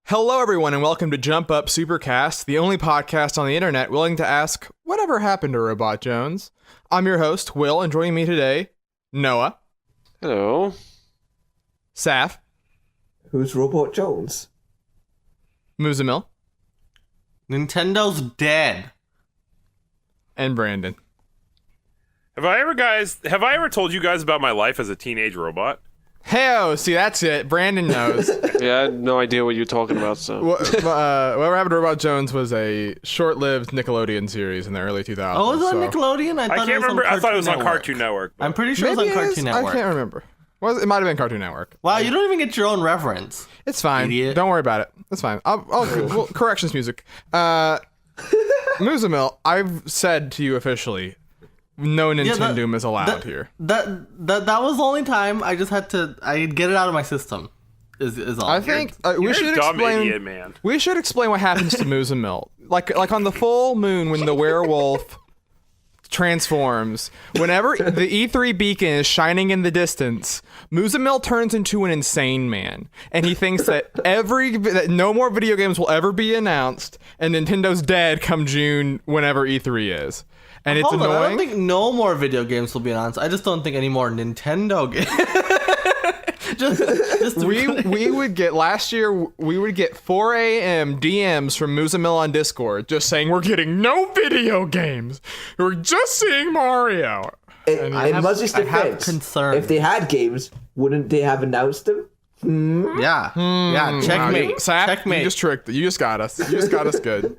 Hello, everyone, and welcome to Jump Up Supercast, the only podcast on the internet willing to ask, whatever happened to Robot Jones? I'm your host, Will, and joining me today, Noah. Hello. Saf. Who's Robot Jones? Muzamil. Nintendo's dead. And Brandon. Have I ever told you guys about my life as a teenage robot? Hey, see, that's it. Brandon knows. Yeah, I had no idea what you're talking about, so. Whatever Happened to Robot Jones was a short-lived Nickelodeon series in the early 2000s. Oh, was it on Nickelodeon? I can't remember. I thought it was on Cartoon Network. I'm pretty sure it was on Cartoon Network. I can't remember. Well, it might have been Cartoon Network. Wow, you don't even get your own reference. It's fine. Idiot. Don't worry about it. It's fine. Well, corrections music. Muzamil, I've said to you officially, no Nintendo is allowed here. That was the only time I just had to get it out of my system. Is all. I think we should a dumb explain. idiot, man. We should explain what happens to Muzamil. Like on the full moon when the werewolf transforms. Whenever the E3 beacon is shining in the distance, Muzamil turns into an insane man, and he thinks that that no more video games will ever be announced, and Nintendo's dead come June whenever E3 is. And it's annoying. I don't think no more video games will be announced. I just don't think any more Nintendo games. we would get last year. We would get 4 a.m. DMs from Muzamil on Discord, just saying we're getting no video games. We're just seeing Mario. In Muzzy's defense, concerns. if they had games, wouldn't they have announced them? Yeah. Checkmate. Wow, Saf, Checkmate. You just tricked. You just got us. You just got us good.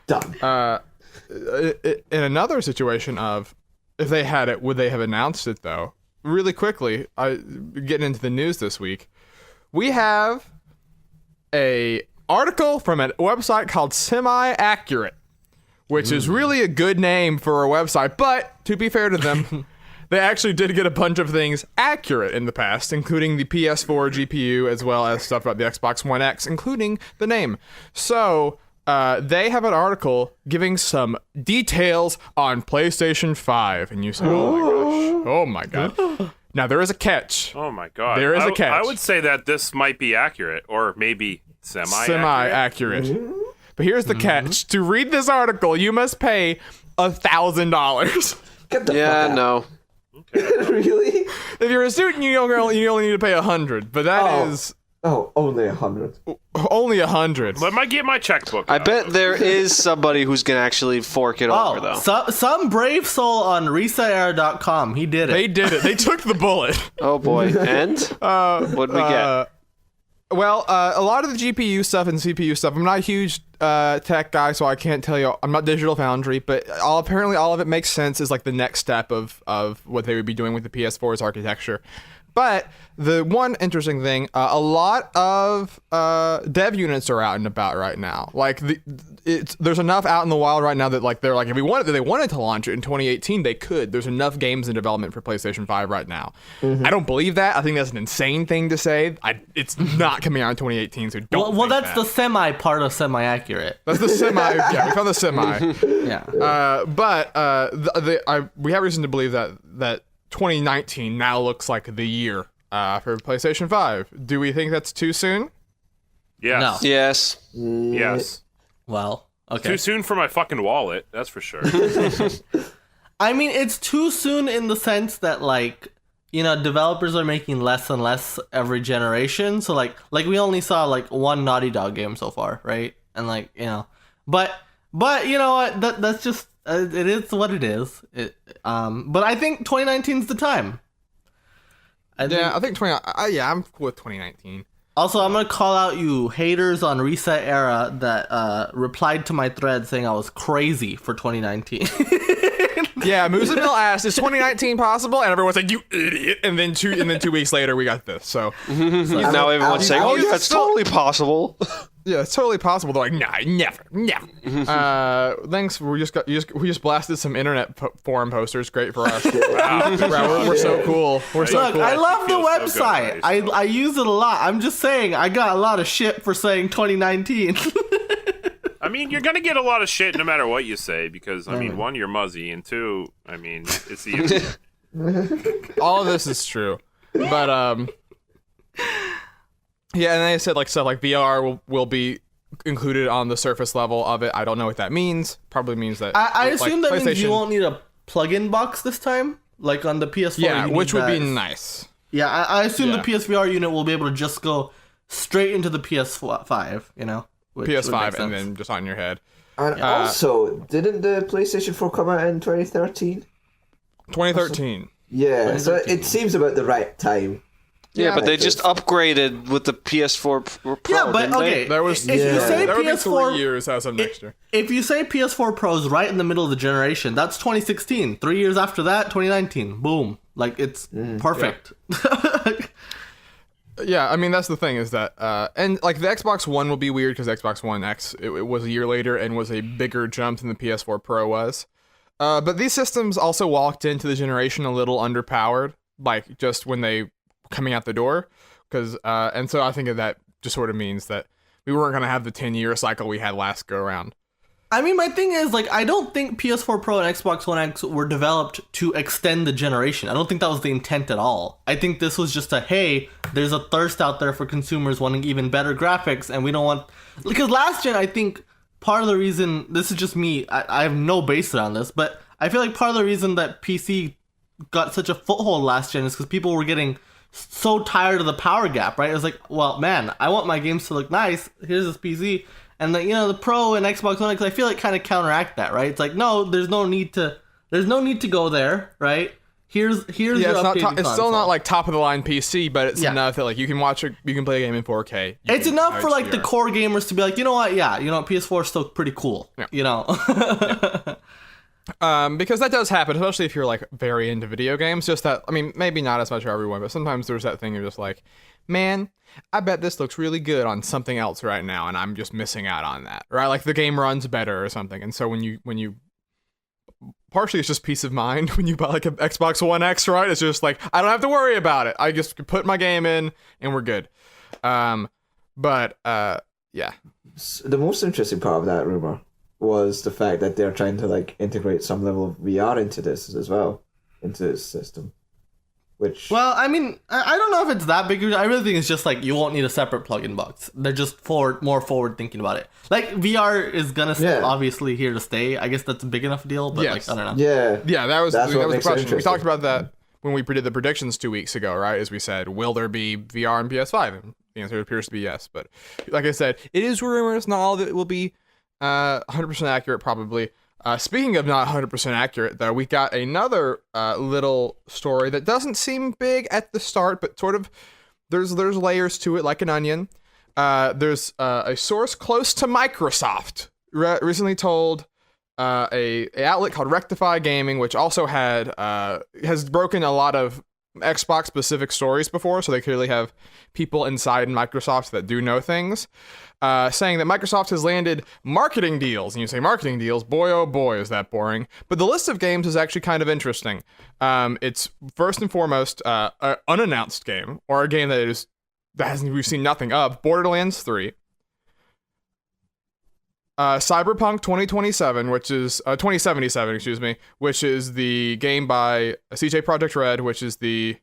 Done. In another situation of if they had it, would they have announced it though? Really quickly, getting into the news this week, we have a article from a website called Semi-Accurate, which is really a good name for a website, but to be fair to them, they actually did get a bunch of things accurate in the past, including the PS4 GPU, as well as stuff about the Xbox One X, including the name. So they have an article giving some details on PlayStation 5, and you say, oh my gosh. Now, there is a catch. Oh my god. There is a catch. I would say that this might be accurate, or maybe semi-accurate. But here's the catch. To read this article, you must pay $1,000. Get the fuck out. No. Okay. Really? If you're a student, you only need to pay $100. But that is Only 100. only $100. Let me get my checkbook. I out. bet there is somebody who's gonna actually fork it over, though. Some brave soul on ResetEra.com. He did it. They did it. They took the bullet. Oh boy. And? What'd we get? Well, a lot of the GPU stuff and CPU stuff, I'm not a huge tech guy, so I can't tell you. I'm not Digital Foundry, but apparently all of it makes sense as like the next step of what they would be doing with the PS4's architecture. But the one interesting thing, a lot of dev units are out and about right now. Like there's enough out in the wild right now that like they're like if they wanted to launch it in 2018, they could. There's enough games in development for PlayStation 5 right now. I don't believe that. I think that's an insane thing to say. It's not coming out in 2018, so don't. Well, that's the semi part of semi-accurate. That's the semi. Yeah, we call the semi. Yeah. But we have reason to believe that 2019 now looks like the year for PlayStation 5. Do we think that's too soon? Yes. No. Yes. Yes. Well, okay. Too soon for my fucking wallet, that's for sure. I mean, it's too soon in the sense that, like, you know, developers are making less and less every generation. So, like we only saw, like, one Naughty Dog game so far, right? And, like, you know. But you know what? That's just... it is what it is. But I think 2019's the time. I think I'm cool with 2019. Also, I'm gonna call out you haters on Reset Era that replied to my thread saying I was crazy for 2019. Yeah, Muzamil asked, "Is 2019 possible?" And everyone's like, "You idiot!" And then 2 weeks later, we got this. So Now everyone's saying, "Oh, yeah, it's totally possible." yeah, it's totally possible. They're like, "Nah, never." Thanks. We just blasted some internet forum posters. Great for us. Wow, we're so cool. We're so Look, cool. I love the Feels so good, website. right? I use it a lot. I'm just saying I got a lot of shit for saying 2019. I mean, you're gonna get a lot of shit no matter what you say because, I mean, one, you're Muzzy, and two, I mean, it's the internet. All of this is true, but Yeah, and they said like stuff like VR will be included on the surface level of it. I don't know what that means. Probably means that I assume like, that means you PlayStation- won't need a plug-in box this time, like on the PS4. Yeah, you need which would be that. nice. Yeah, I assume Yeah. the PSVR unit will be able to just go straight into the PS5. You know, which would make PS5 and sense. then just on your head. And also, didn't the PlayStation 4 come out in 2013? 2013. Yeah, so 2013. it seems about the right time. Yeah, but they Like just this. upgraded with the PS4 Pro. Yeah, but didn't they? okay. There was if you say there would be PS4, 3 years as of next year. if you say PS4 Pro's right in the middle of the generation, that's 2016. 3 years after that, 2019. Boom. Like it's perfect. Yeah, I mean that's the thing is that and like the Xbox One will be weird because Xbox One X it was a year later and was a bigger jump than the PS4 Pro was. But these systems also walked into the generation a little underpowered, like just when they coming out the door, because and so I think that just sort of means that we weren't gonna have the 10-year cycle we had last go around. I mean, my thing is, like, I don't think PS4 Pro and Xbox One X were developed to extend the generation. I don't think that was the intent at all. I think this was just a, hey, there's a thirst out there for consumers wanting even better graphics, and we don't want... Because last gen, I think part of the reason... This is just me. I have no basis on this, but I feel like part of the reason that PC got such a foothold last gen is because people were getting so tired of the power gap, right? It was like, well, man, I want my games to look nice. Here's this PC... And the Pro and Xbox One X, I feel like kind of counteract that, right? It's like, no, there's no need to go there, right? Here's Yeah, your it's not. updated It's still console. not like top of the line PC, but it's Yeah. enough that like you can watch it. You can play a game in 4K. It's enough for like the core gamers to be like, you know what? Yeah, PS4 is still pretty cool. Yeah. You know. Because that does happen, especially if you're like very into video games. Just that, I mean, maybe not as much for everyone, but sometimes there's that thing you're just like, man, I bet this looks really good on something else right now, and I'm just missing out on that, right? Like the game runs better or something, and so when you partially it's just peace of mind when you buy like an Xbox One X, right? It's just like I don't have to worry about it. I just put my game in and we're good. Yeah. The most interesting part of that rumor was the fact that they're trying to like integrate some level of VR into this as well, into this system. Which Well, I mean, I don't know if it's that big. I really think it's just like you won't need a separate plug-in box. They're just more forward thinking about it. Like VR is gonna obviously here to stay. I guess that's a big enough deal, but Yes. like I don't know. yeah, That was That's the what makes it question. We interesting. talked about that when we did the predictions 2 weeks ago, right? As we said, will there be VR and PS5? And the answer appears to be yes. But like I said, it is rumors. Not all of it will be 100% accurate, probably. Speaking of not 100% accurate, though, we got another little story that doesn't seem big at the start, but sort of there's layers to it, like an onion. There's a source close to Microsoft recently told a outlet called Rectify Gaming, which also has broken a lot of Xbox specific stories before, so they clearly have people inside Microsoft that do know things, saying that Microsoft has landed marketing deals. And you say marketing deals, boy oh boy is that boring. But the list of games is actually kind of interesting. It's first and foremost an unannounced game, or a game we've seen nothing of. Borderlands 3. Cyberpunk 2027, which is 2077, excuse me, which is the game by CJ Project Red, which is the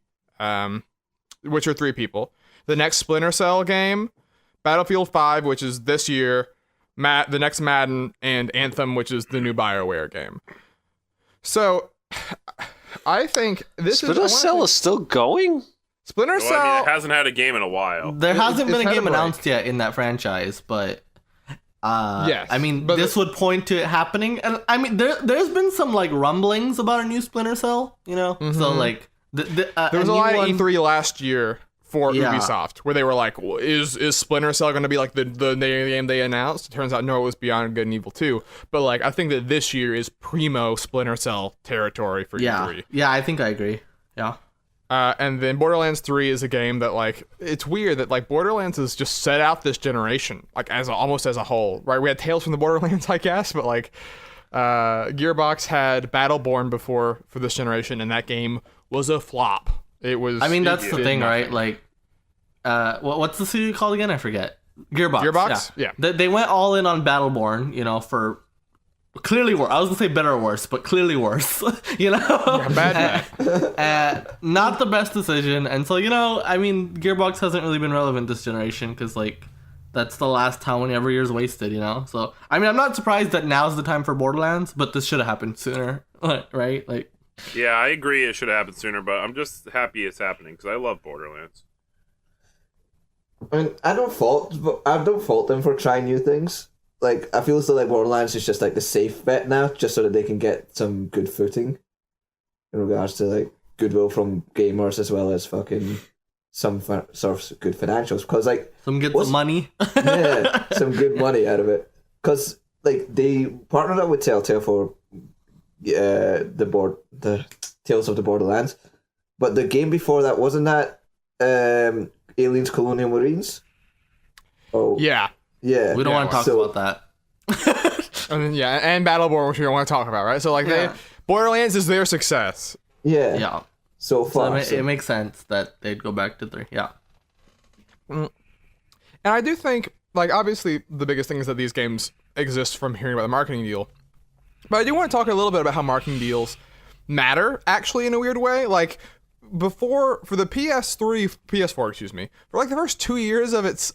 Witcher 3 people. The next Splinter Cell game, Battlefield 5, which is this year, the next Madden, and Anthem, which is the new BioWare game. So, I think Splinter Cell is still going? Splinter Well, Cell. I mean, it hasn't had a game in a while. There hasn't been it's a had a game break. announced yet in that franchise, but Yes, I mean, but this would point to it happening. And I mean, there's been some like rumblings about a new Splinter Cell, So like, There was a lot of E3 last year for Yeah. Ubisoft where they were like, well, is Splinter Cell going to be like the game they announced? It turns out no, it was Beyond Good and Evil 2. But like, I think that this year is primo Splinter Cell territory for E3. Yeah, I think I agree. Yeah. And then Borderlands 3 is a game that like, it's weird that like Borderlands has just set out this generation, like almost as a whole, right? We had Tales from the Borderlands, I guess, but like Gearbox had Battleborn before for this generation, and that game was a flop. It was. I mean, that's it the did thing, nothing. right? Like, what's the studio called again? I forget. Gearbox. Gearbox? Yeah. They went all in on Battleborn, for clearly worse. I was gonna say better or worse, but clearly worse. You know, Bad. not the best decision. And so, you know, I mean, Gearbox hasn't really been relevant this generation because like that's the last time when every year's wasted. You know, so I mean, I'm not surprised that now's the time for Borderlands, but this should have happened sooner, right? Like, Yeah, I agree. It should have happened sooner, but I'm just happy it's happening because I love Borderlands. I mean, I don't fault them for trying new things. Like, I feel as though like Borderlands is just like the safe bet now, just so that they can get some good footing in regards to like goodwill from gamers as well as fucking some sort of good financials. Because like some money. Yeah, some good money out of it. Because like they partnered up with Telltale for the Tales of the Borderlands, but the game before that wasn't that Aliens Colonial Marines. Oh Yeah. yeah. We don't want to talk about that. I mean, yeah, and Battleborn, which we don't want to talk about, right? So like Borderlands is their success. Yeah. Yeah. So far, It makes sense that they'd go back to 3. Yeah. And I do think, like, obviously the biggest thing is that these games exist from hearing about the marketing deal. But I do want to talk a little bit about how marketing deals matter, actually, in a weird way. Like, for the PS4, excuse me, for like the first 2 years of its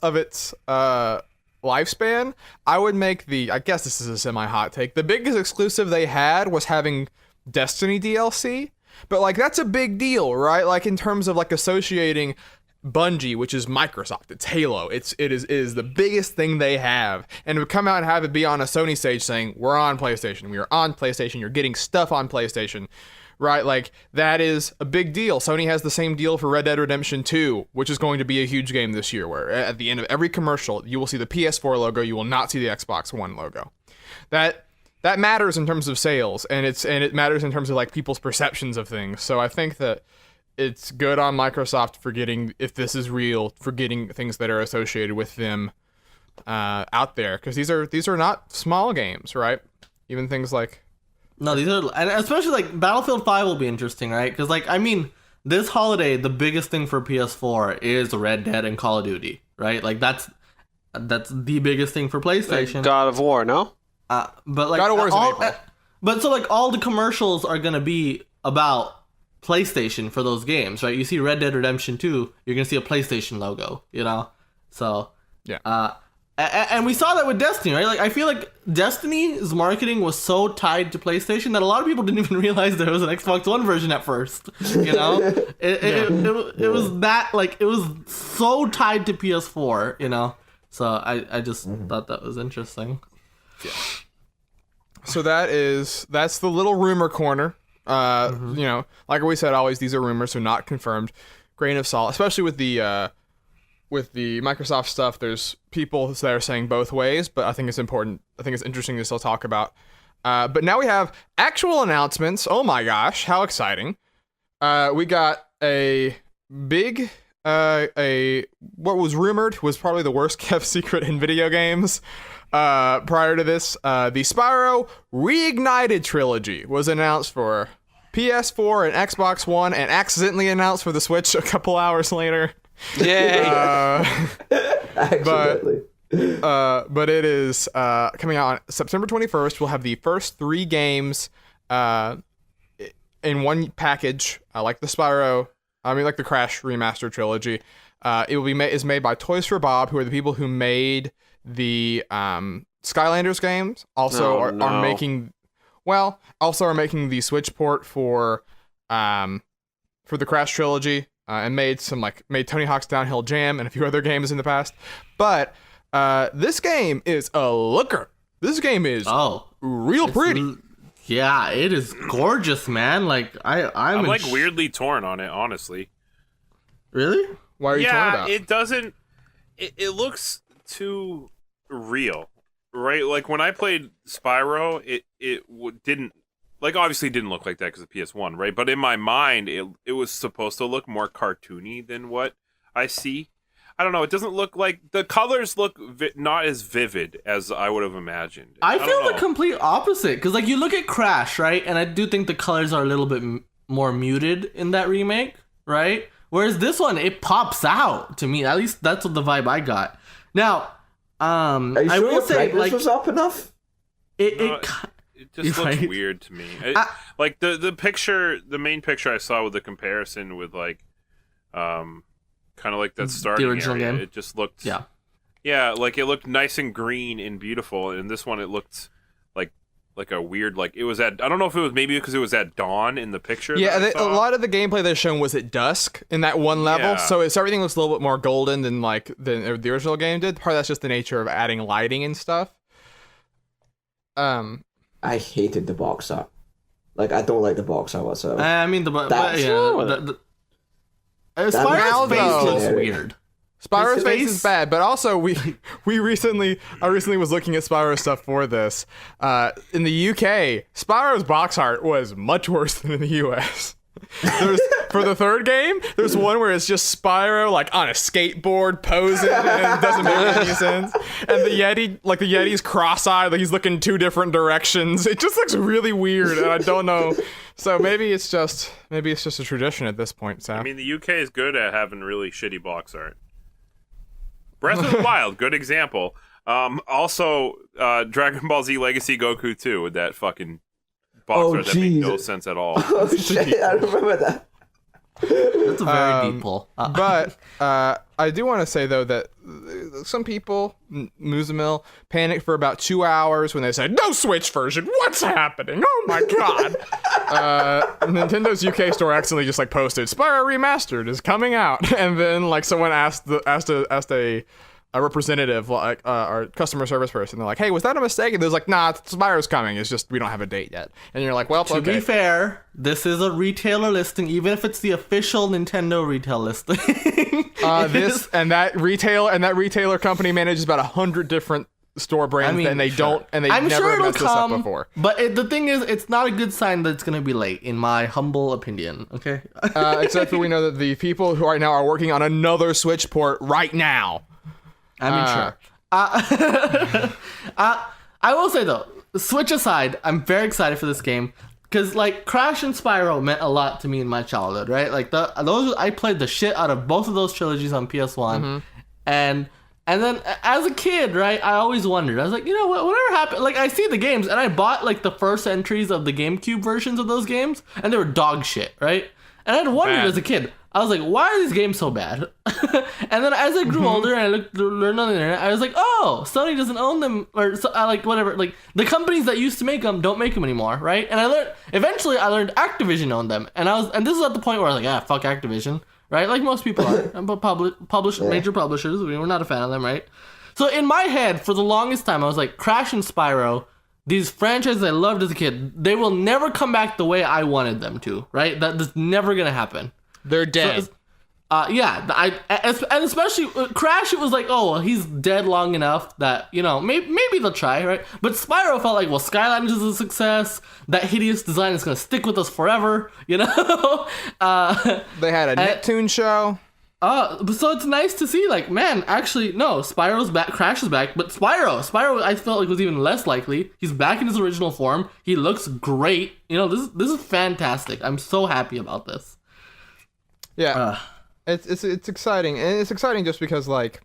lifespan, I would make I guess this is a semi-hot take, the biggest exclusive they had was having Destiny DLC. But like, that's a big deal, right? Like, in terms of like associating Bungie, which is Microsoft, it's Halo, it is the biggest thing they have, and to come out and have it be on a Sony stage saying we're on PlayStation, we are on PlayStation, you're getting stuff on PlayStation, right? Like, that is a big deal. Sony has the same deal for Red Dead Redemption 2, which is going to be a huge game this year, where at the end of every commercial you will see the PS4 logo, you will not see the Xbox One logo. That matters in terms of sales, and it matters in terms of like people's perceptions of things. So I think that it's good on Microsoft for getting, if this is real, for getting things that are associated with them out there, because these are not small games, right? Even things like No, these are, and especially like Battlefield 5 will be interesting, right? Because like, I mean, this holiday the biggest thing for PS4 is Red Dead and Call of Duty, right? Like that's the biggest thing for PlayStation. God of War, no? But like God of War is in April. But so like all the commercials are gonna be about PlayStation for those games, right? You see Red Dead Redemption 2, you're gonna see a PlayStation logo, you know? So yeah. And we saw that with Destiny, right? Like, I feel like Destiny's marketing was so tied to PlayStation that a lot of people didn't even realize there was an Xbox One version at first. You know, it was that, like, it was so tied to PS4. You know, so I just thought that was interesting. Yeah. So that's the little rumor corner. You know, like we said, always these are rumors, so not confirmed. Grain of salt, especially with the Microsoft stuff. There's people that are saying both ways, but I think it's important. I think it's interesting to still talk about. But now we have actual announcements. Oh my gosh, how exciting! We got a big what was rumored was probably the worst kept secret in video games. Prior to this, the Spyro Reignited trilogy was announced for PS4 and Xbox One, and accidentally announced for the Switch a couple hours later. Yay! Accidentally. But it is coming out on September 21st. We'll have the first 3 games in one package, like the the Crash Remastered trilogy. It will be is made by Toys for Bob, who are the people who made the Skylanders games. Also are making the Switch port for the Crash trilogy. And made Tony Hawk's Downhill Jam and a few other games in the past. But this game is a looker. This game is real pretty. Yeah, it is gorgeous, man. Like I'm like weirdly torn on it, honestly. Really? Why are you torn about? It doesn't. It looks too real, right? Like when I played Spyro, it didn't. Like, obviously didn't look like that because of PS1, right? But in my mind, it was supposed to look more cartoony than what I see. I don't know. It doesn't look like... The colors look not as vivid as I would have imagined. I feel the complete opposite. Because, like, you look at Crash, right? And I do think the colors are a little bit more muted in that remake, right? Whereas this one, it pops out to me. At least that's what the vibe I got. Now, Are you sure I will your say, brightness like... was up enough? it just looks Right. weird to me. Like the picture, the main picture I saw with the comparison with like, kind of like that starting original area, game? it just looked, Yeah. yeah, like it looked nice and green and beautiful. And this one, it looked like a weird, like it was at, I don't know if it was maybe because it was at dawn in the picture. Yeah, that I a saw. lot of the gameplay they've shown was at dusk in that one level, Yeah. so everything looks a little bit more golden than the original game did. Part of that's just the nature of adding lighting and stuff. I hated the box art. Like, I don't like the box art whatsoever. I mean, That's- Spyro's face now, looks though- weird. Spyro's His face face- is bad, but also I recently was looking at Spyro stuff for this. In the UK, Spyro's box art was much worse than in the US. For the third game, there's one where it's just Spyro like on a skateboard posing, and it doesn't make any sense. And the Yeti's cross-eyed, like he's looking two different directions. It just looks really weird, and I don't know. So maybe it's just a tradition at this point, Sam. I mean, the UK is good at having really shitty box art. Breath of the Wild, good example. Also, Dragon Ball Z Legacy Goku 2 with that fucking box art that made no jeez. sense at all. Oh shit, I remember that. That's a very deep pull. But I do want to say though that some people, Muzamil, panicked for about 2 hours when they said no Switch version. What's happening? Oh my god! Nintendo's UK store accidentally just like posted Spyro Remastered is coming out, and then like someone asked a representative, like our customer service person, they're like, "Hey, was that a mistake?" And they're like, "Nah, Spyro's coming. It's just we don't have a date yet." And you're like, "Well, To okay." be fair, this is a retailer listing, even if it's the official Nintendo retail listing. That retailer company manages about 100 different store brands, and they sure. don't, and they I'm never sure it'll messed this up come, before. But the thing is, it's not a good sign that it's going to be late, in my humble opinion. Okay. Except for we know that the people who right now are working on another Switch port right now. I mean, sure. I will say though, Switch aside, I'm very excited for this game because like Crash and Spyro meant a lot to me in my childhood, right? Like those, I played the shit out of both of those trilogies on PS1, and then as a kid, right, I always wondered. I was like, you know what? Whatever happened? Like I see the games, and I bought like the first entries of the GameCube versions of those games, and they were dog shit, right? And I'd wondered Bad. as a kid. I was like, why are these games so bad? And then as I grew older and I learned on the internet, I was like, oh, Sony doesn't own them, or so, like whatever. Like the companies that used to make them don't make them anymore, right? And eventually I learned Activision owned them, and this is at the point where I was like, fuck Activision, right? Like most people are, but major publishers, we're not a fan of them, right? So in my head, for the longest time, I was like, Crash and Spyro, these franchises I loved as a kid, they will never come back the way I wanted them to, right? That's never gonna happen. They're dead. And especially Crash, it was like, oh, well, he's dead long enough that, you know, maybe they'll try, right? But Spyro felt like, well, Skylanders is a success. That hideous design is going to stick with us forever, you know? They had a Nicktoon show. So it's nice to see, like, man, actually, no, Spyro's back, Crash is back, but Spyro, I felt like was even less likely. He's back in his original form. He looks great. You know, this is fantastic. I'm so happy about this. Yeah, it's exciting, and it's exciting just because like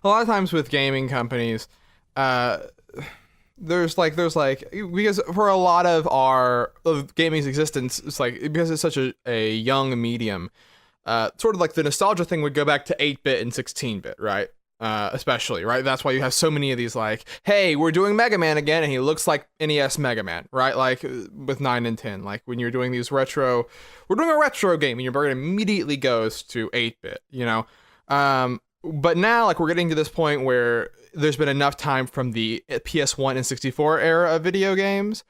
a lot of times with gaming companies, there's like because for a lot of gaming's existence, it's like because it's such a young medium, sort of like the nostalgia thing would go back to 8-bit and 16-bit, right? Especially, right? That's why you have so many of these, like, hey, we're doing Mega Man again, and he looks like NES Mega Man, right? Like, with 9 and 10. Like, when you're doing these we're doing a retro game, and your brain immediately goes to 8-bit, you know? But now, like, we're getting to this point where there's been enough time from the PS1 and 64 era of video games,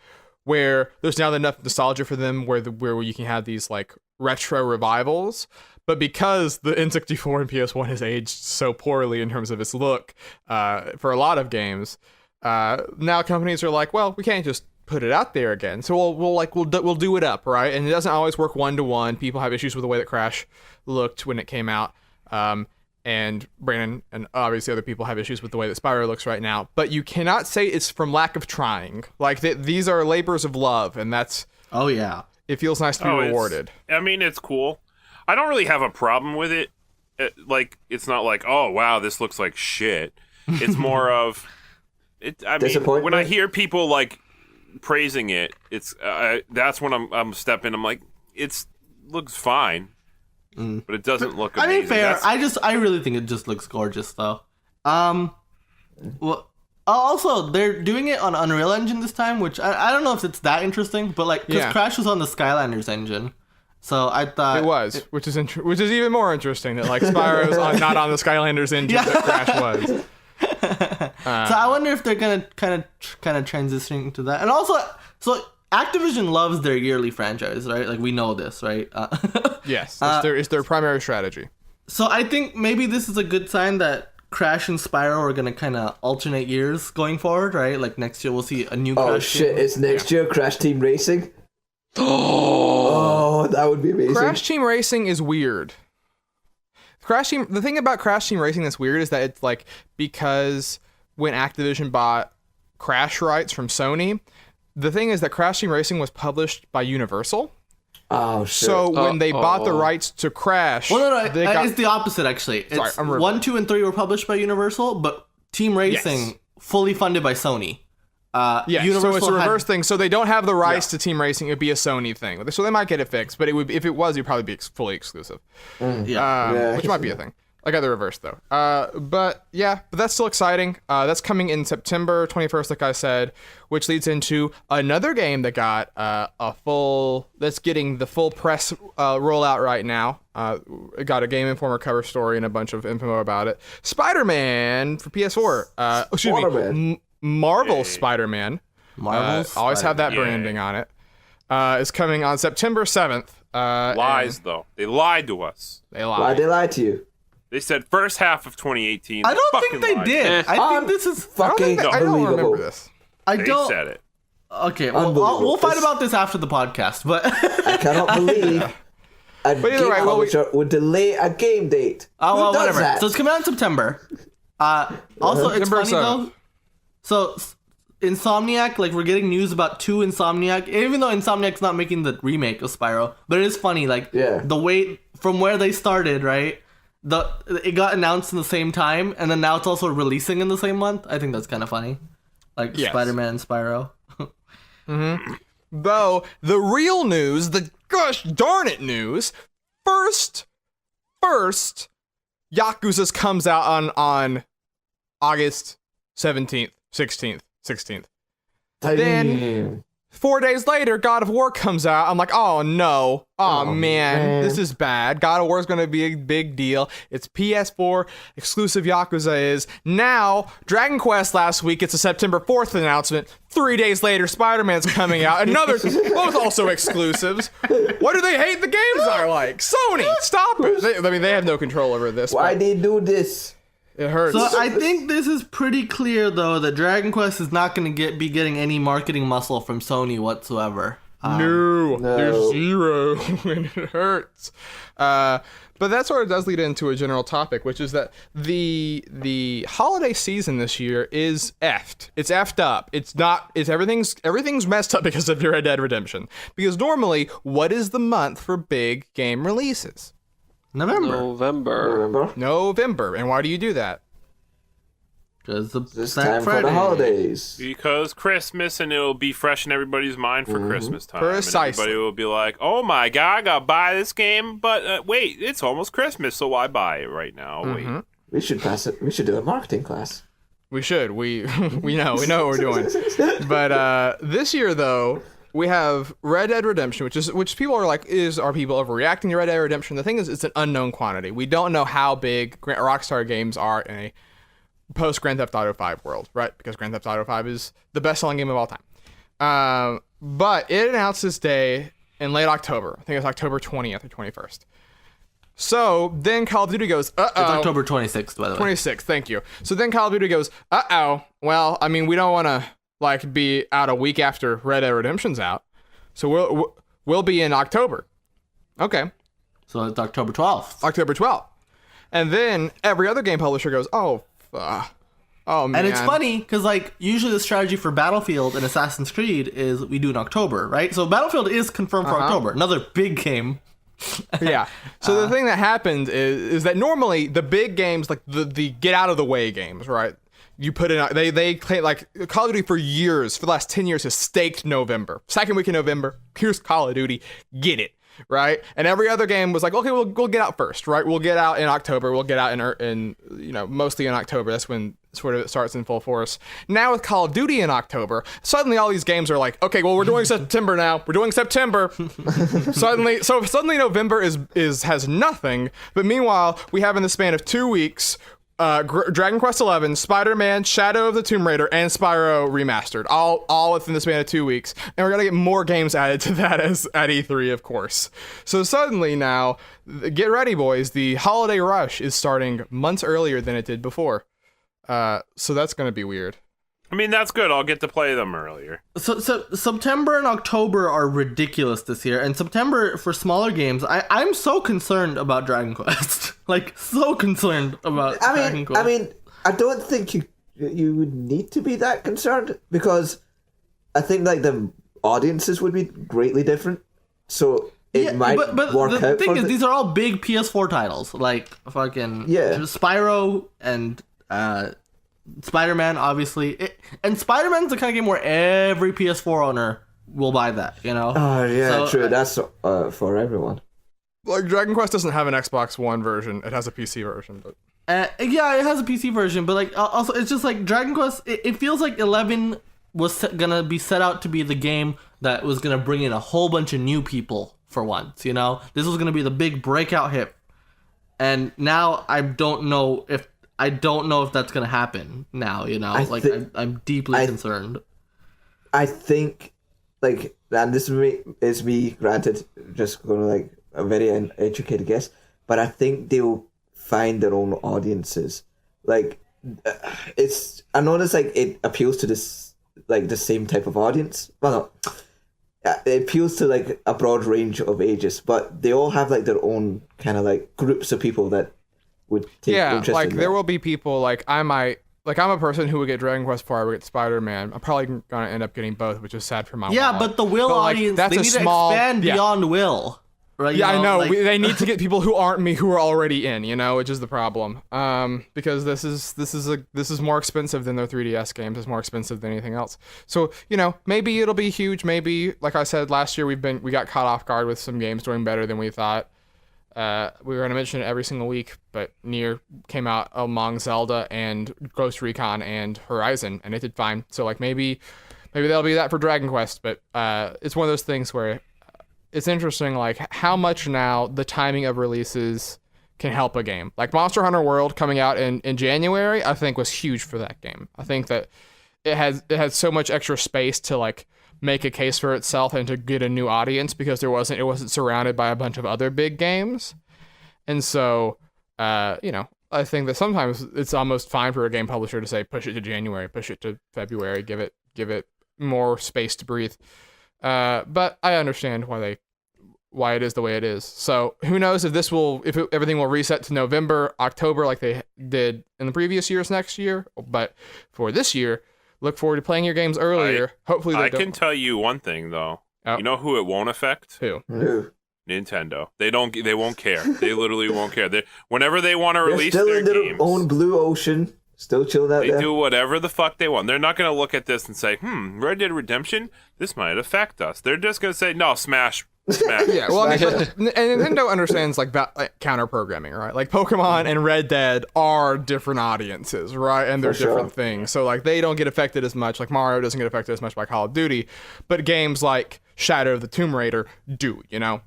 where there's now enough nostalgia for them where you can have these, like, retro revivals. But because the N64 and PS1 has aged so poorly in terms of its look, for a lot of games, now companies are like, well, we can't just put it out there again. So we'll do it up, right? And it doesn't always work 1-to-1. People have issues with the way that Crash looked when it came out. And Brandon and obviously other people have issues with the way that Spyro looks right now. But you cannot say it's from lack of trying. Like these are labors of love, and that's Oh yeah. it feels nice to be rewarded. I mean, it's cool. I don't really have a problem with it. Like, it's not like, oh, wow, this looks like shit. It's more of, I mean, Disappointment? when I hear people like praising it, it's that's when I'm stepping. I'm like, looks fine, but it doesn't look amazing. I mean, fair. That's- I really think it just looks gorgeous, though. Well, also they're doing it on Unreal Engine this time, which I don't know if it's that interesting, but like, because Yeah. Crash was on the Skylanders engine, so I thought It was, which is even more interesting that like Spyro's not on the Skylanders engine that Crash was. So I wonder if they're gonna kind of transitioning to that, and also, so Activision loves their yearly franchise, right? Like we know this, right? Yes, it's their primary strategy. So I think maybe this is a good sign that Crash and Spyro are gonna kind of alternate years going forward, right? Like next year we'll see a new. Oh Crash shit! game. It's next year. Crash Team Racing. Oh, that would be amazing. Crash Team Racing is weird. The thing about Crash Team Racing that's weird is that it's like, because when Activision bought Crash rights from Sony, the thing is that Crash Team Racing was published by Universal. Oh shit! So when they bought the rights to Crash, Well, no, they got, it's the opposite actually. It's Sorry, I'm 1, 2, and 3 were published by Universal, but Team Racing Yes. fully funded by Sony. yeah, so it's a reverse thing. So they don't have the rights to Team Racing. It'd be a Sony thing. So they might get it fixed, but if it was, it'd probably be fully exclusive. Yeah. Which might be a thing. I got the reverse though. But that's still exciting. That's coming in September 21st, like I said, which leads into another game that got that's getting the full press rollout right now. It got a Game Informer cover story and a bunch of info about it. Spider-Man for PS4. Excuse me, Spider-Man. Marvel Spider-Man. Marvel's Always have that Spider-Man. branding on it. Is coming on September 7th. Lies and though. They lied to us. They Why'd lied. they lie to you? They said first half of 2018. I don't fucking think they lied. did. I think this is. Fucking I don't remember unbelievable. this. I They don't. said it. Okay, well, Unbelievable. we'll fight This- about this after the podcast, but I cannot believe a But either game way, publisher would delay a game date. oh Who well, does whatever. that? So it's coming out in September. Also, it's September funny though. So Insomniac, like we're getting news about 2 Insomniac, even though Insomniac's not making the remake of Spyro, but it is funny, like Yeah. the way from where they started, right? It got announced in the same time, and then now it's also releasing in the same month. I think that's kind of funny, like Yes. Spider-Man and Spyro. Though the real news, the gosh darn it news, first, Yakuza's comes out on August 17th, 16th. Then 4 days later, God of War comes out. I'm like, oh no. Oh, man, this is bad. God of War is going to be a big deal. It's PS4 exclusive. Yakuza is. Now, Dragon Quest last week, it's a September 4th announcement. 3 days later, Spider-Man's coming out. Both also exclusives. What do they hate the games are like? Sony, stop it. They have no control over this. Why but they do this? it hurts. So I think this is pretty clear, though, that Dragon Quest is not going to be getting any marketing muscle from Sony whatsoever. No, No. there's zero, and it hurts. But that sort of does lead into a general topic, which is that the holiday season this year is effed. It's effed up. It's not. It's everything's messed up because of Red Dead Redemption. Because normally, what is the month for big game releases? November. Remember? November. And why do you do that? Because the This Black time for Friday. the holidays. Because Christmas, and it'll be fresh in everybody's mind for Christmas time. Precisely. And everybody will be like, oh my god, I gotta buy this game, but wait, it's almost Christmas, so why buy it right now? Wait. We should pass it. We should do a marketing class. We should. We know what we're doing. But this year though, we have Red Dead Redemption, which people are like, are people overreacting to Red Dead Redemption? The thing is, it's an unknown quantity. We don't know how big Rockstar games are in a post Grand Theft Auto 5 world, right? Because Grand Theft Auto 5 is the best-selling game of all time. But it announced this day in late October. I think it's October 20th or 21st. So then Call of Duty goes, It's October 26th, by the way. 26th, thank you. So then Call of Duty goes, well, I mean, we don't want to like be out a week after Red Dead Redemption's out. So we'll be in October. Okay. So it's October 12th. October 12th. And then every other game publisher goes, oh man. And it's funny because, like, usually the strategy for Battlefield and Assassin's Creed is we do in October, right? So Battlefield is confirmed for October. Another big game. Yeah. So the thing that happened is that normally the big games, like the get out of the way games, right? you put in they claim like Call of Duty for years, for the last 10 years has staked November. Second week in November, here's Call of Duty, get it. Right? And every other game was like, okay, we'll get out first, right? We'll get out in October. We'll get out in mostly in October. That's when sort of it starts in full force. Now with Call of Duty in October, suddenly all these games are like, okay, well, we're doing September now. We're doing September. suddenly November has nothing. But meanwhile, we have in the span of 2 weeks, Dragon Quest XI, Spider-Man, Shadow of the Tomb Raider, and Spyro Remastered, all within the span of 2 weeks, and we're gonna get more games added to that as at E3, of course. So suddenly now, get ready, boys. The holiday rush is starting months earlier than it did before. So that's gonna be weird. I mean, that's good. I'll get to play them earlier. So September and October are ridiculous this year, and September for smaller games. I'm so concerned about Dragon Quest, like so concerned about Dragon Quest. I mean, I don't think you would need to be that concerned, because I think like the audiences would be greatly different. So it might work out. The thing is, these are all big PS4 titles, like fucking Spyro and Spider-Man, obviously, and Spider-Man's the kind of game where every PS4 owner will buy that, you know? Oh, yeah, So, true. That's for everyone. Like, Dragon Quest doesn't have an Xbox One version. It has a PC version, but... yeah, it has a PC version, but like also it's just like Dragon Quest. It feels like 11 was gonna be set out to be the game that was gonna bring in a whole bunch of new people for once. You know, this was gonna be the big breakout hit, and now I don't know if that's gonna happen. Now, you know, I'm deeply concerned. I think, like, and this is me granted, just going to like a very uneducated guess, but I think they'll find their own audiences. Like, I notice like it appeals to this, like, the same type of audience. Well, no, it appeals to like a broad range of ages, but they all have like their own kind of like groups of people that would take interest like in there that. will be people like I'm a person who would get Dragon Quest 4, I would get Spider-Man. I'm probably gonna end up getting both, which is sad for my Yeah, wallet. but the Will audience, that's they a need small, to expand beyond Will. Right? Yeah, I know. Like, They need to get people who aren't me, who are already in, you know, which is the problem. Because this is more expensive than their 3DS games. It's more expensive than anything else. So, you know, maybe it'll be huge. Maybe, like I said, last year we got caught off guard with some games doing better than we thought. We were going to mention it every single week, but Nier came out among Zelda and Ghost Recon and Horizon, and it did fine. So, like, maybe that'll be that for Dragon Quest, but it's one of those things where it's interesting, like, how much now the timing of releases can help a game. Like, Monster Hunter World coming out in January, I think was huge for that game. I think that it had so much extra space to, like, make a case for itself and to get a new audience because it wasn't surrounded by a bunch of other big games. And so, you know, I think that sometimes it's almost fine for a game publisher to say, push it to January, push it to February, give it more space to breathe. But I understand why it is the way it is. So who knows if everything will reset to November, October like they did in the previous years next year. But for this year, look forward to playing your games earlier. Hopefully they don't. I can tell you one thing though. Oh. You know who it won't affect? Who? Nintendo. They won't care. They literally won't care. Whenever they want to They're release still their in their games, own blue ocean, still chilling out they there. do whatever the fuck they want. They're not going to look at this and say, Red Dead Redemption, this might affect us. They're just going to say, no, smash. Yeah, well, I mean, and Nintendo understands like counter programming, right? Like Pokemon and Red Dead are different audiences, right? And they're For sure. different things. So like they don't get affected as much. Like Mario doesn't get affected as much by Call of Duty, but games like Shadow of the Tomb Raider do, you know?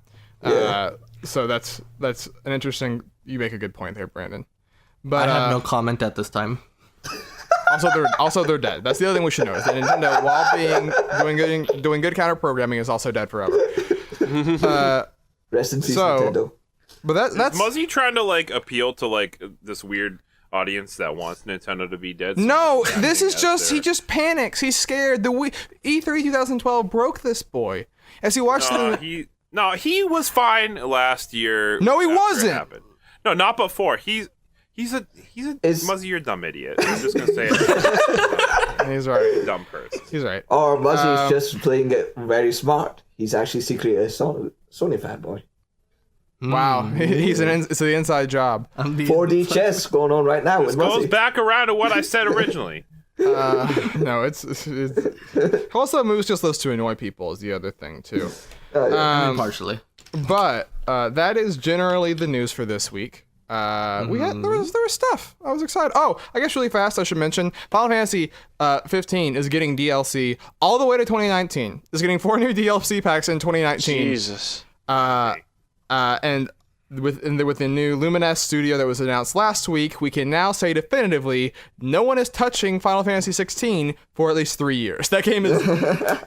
Yeah. So that's an interesting. You make a good point there, Brandon. But I have no comment at this time. also they're dead. That's the other thing we should know is that Nintendo, while doing good counter programming, is also dead forever. Rest in peace, so- Nintendo. But that's Muzzy trying to like appeal to like this weird audience that wants Nintendo to be dead. no. This is just he just panics. He's scared. The E3 2012 broke this boy as he watched he was fine last year. No, he after it wasn't. happened. No, not before. He's a Muzzy, you're a dumb idiot. I'm just gonna say it. He's right. Dumb person. He's right. Or Muzzy's just playing it very smart. He's actually secretly a Sony fanboy. Wow, it's the inside job. 4D chess going on right now. This goes back around to what I said originally. No, it's also moves just those to annoy people is the other thing too. Partially. But that is generally the news for this week. There was stuff. I was excited. Oh, I guess really fast I should mention Final Fantasy 15 is getting DLC all the way to 2019. It's getting 4 new DLC packs in 2019. Jesus. And with the new Luminous studio that was announced last week, we can now say definitively no one is touching Final Fantasy 16 for at least 3 years. That game is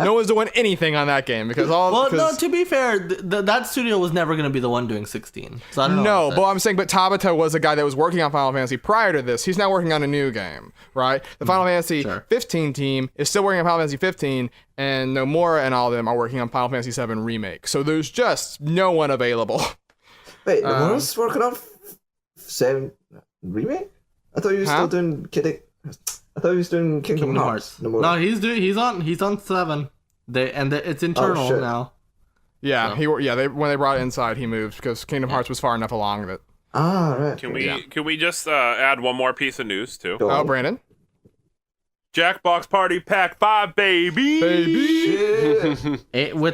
no one's doing anything on that game because no, to be fair, that studio was never going to be the one doing 16. So I don't know. No, but I'm saying, Tabata was a guy that was working on Final Fantasy prior to this. He's now working on a new game, right? The Final Fantasy 15 team is still working on Final Fantasy 15, and Nomura and all of them are working on Final Fantasy 7 Remake. So there's just no one available. Wait, Nomura's working on 7 Remake? I thought you were still doing I thought he was doing Kingdom Hearts. No, he's on 7. It's internal now. Yeah, So. when they brought it inside, he moved because Kingdom Hearts was far enough along that. Ah, right. Can we just add one more piece of news too? Oh, Brandon. Jackbox Party Pack 5, baby! With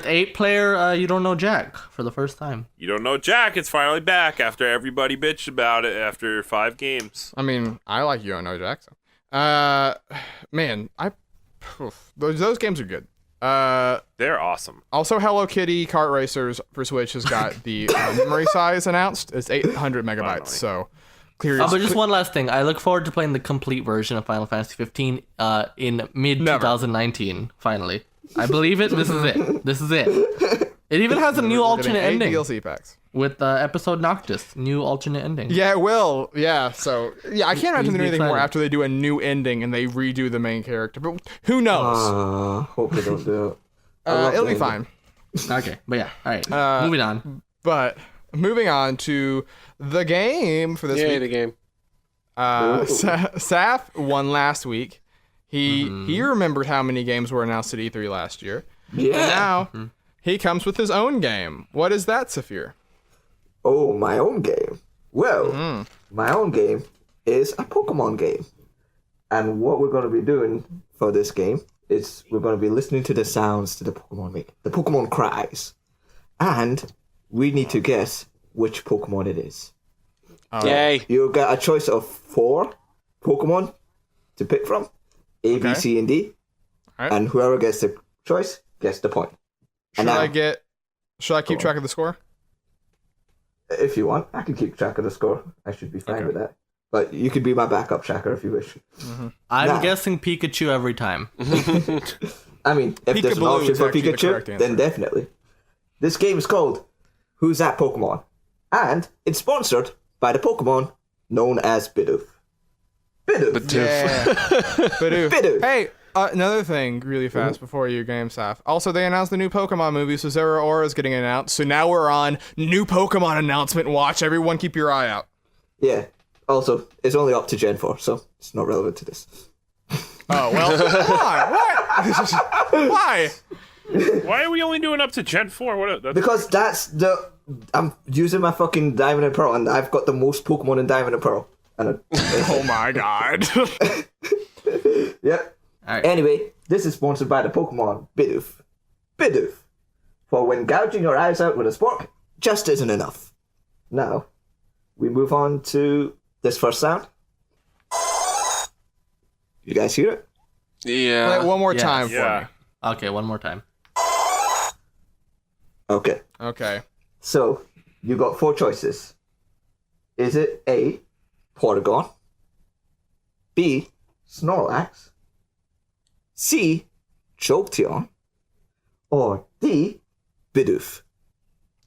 8-player, you don't know Jack for the first time. You don't know Jack, it's finally back after everybody bitched about it after 5 games. I mean, I like You Don't Know Jack. So. Man, those games are good. They're awesome. Also, Hello Kitty Kart Racers for Switch has got the memory size announced. It's 800 megabytes, Finally. so... But just one last thing. I look forward to playing the complete version of Final Fantasy 15 in mid-2019, finally. I believe it. This is it. It even has a new alternate ending. DLC packs. With episode Noctis. New alternate ending. Yeah, it will. Yeah, so... Yeah, I can't imagine them doing anything more after they do a new ending and they redo the main character. But who knows? Hope they don't do it. It'll be fine. Okay, but yeah. All right, moving on. But... Moving on to the game for this week. Yay, the game. Saf won last week. He remembered how many games were announced at E3 last year. Yeah. And now he comes with his own game. What is that, Saphir? Oh, my own game. Well, my own game is a Pokemon game. And what we're going to be doing for this game is we're going to be listening to the sounds that the Pokemon make. The Pokemon cries. And... we need to guess which Pokemon it is. Yay. You got a choice of 4 Pokemon to pick from. A, B, C, and D. All right. And whoever gets the choice gets the point. Should I keep track of the score? If you want, I can keep track of the score. I should be fine with that. But you could be my backup tracker if you wish. I'm guessing Pikachu every time. I mean, if there's an Peekaboo option is for actually the correct Pikachu, answer. then definitely. This game is called Who's That Pokemon? And it's sponsored by the Pokemon known as Bidoof. Bidoof. Yeah. Bidoof. Bidoof. Hey, another thing really fast before your game, Saf. Also, they announced the new Pokemon movie, so Zeraora is getting announced. So now we're on new Pokemon announcement watch. Everyone keep your eye out. Yeah. Also, it's only up to Gen 4, so it's not relevant to this. Oh, well, why? Why? Why are we only doing up to Gen 4? Because I'm using my fucking Diamond and Pearl, and I've got the most Pokemon in Diamond and Pearl. Oh my god. Yep. Alright. Anyway, this is sponsored by the Pokemon Bidoof. Bidoof. For when gouging your eyes out with a spork just isn't enough. Now, we move on to this first sound. You guys hear it? Yeah. Play it one more Yes. time for Yeah. me. Okay, one more time. Okay. Okay. So, you got 4 choices. Is it A, Porygon, B, Snorlax, C, Jolteon, or D, Bidoof?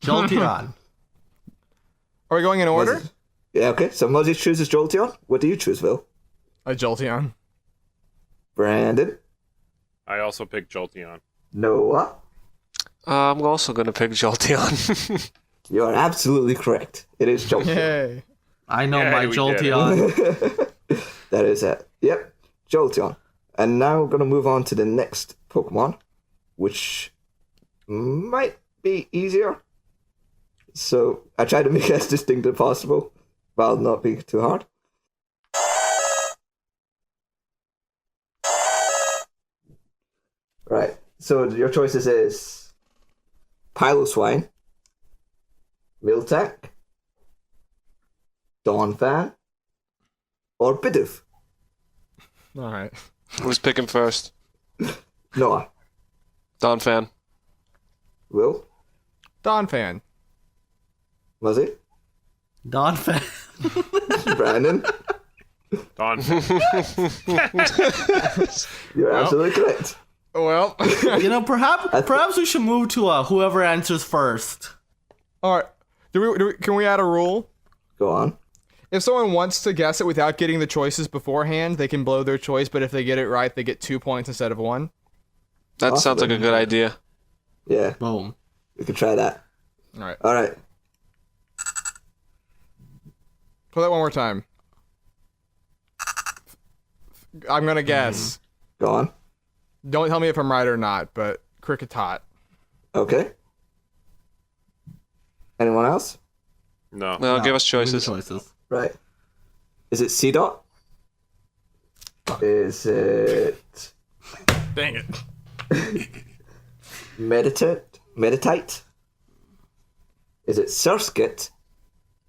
Jolteon. Are we going in order? Yeah, okay. So Muzzy chooses Jolteon. What do you choose, Will? A Jolteon. Brandon? I also picked Jolteon. Noah? I'm also going to pick Jolteon. You are absolutely correct. It is Jolteon. Yay. I know Yeah, my we did it. Jolteon. That is it. Yep, Jolteon. And now we're going to move on to the next Pokemon, which might be easier. So I try to make it as distinct as possible while not being too hard. Right. So your choices is Piloswine, Miltank, Dawnfan, or Bidoof. All right. Who's picking first? Noah. Don fan. Will. Don fan. Muzzy. Don fan. Brandon. Don. You're absolutely correct. Well, You know, perhaps we should move to whoever answers first. all right. Can we add a rule? Go on. If someone wants to guess it without getting the choices beforehand, they can blow their choice, but if they get it right, they get 2 points instead of 1. That sounds like a good idea. Yeah, Boom. we could try that. All right. All right. Play that one more time. I'm going to guess. Go on. Don't tell me if I'm right or not, but Cricketot. Okay. Anyone else? No. Well, give us Give me the choices. choices. Right. Is it C dot? Is it Dang it. Meditate? Is it Surskit?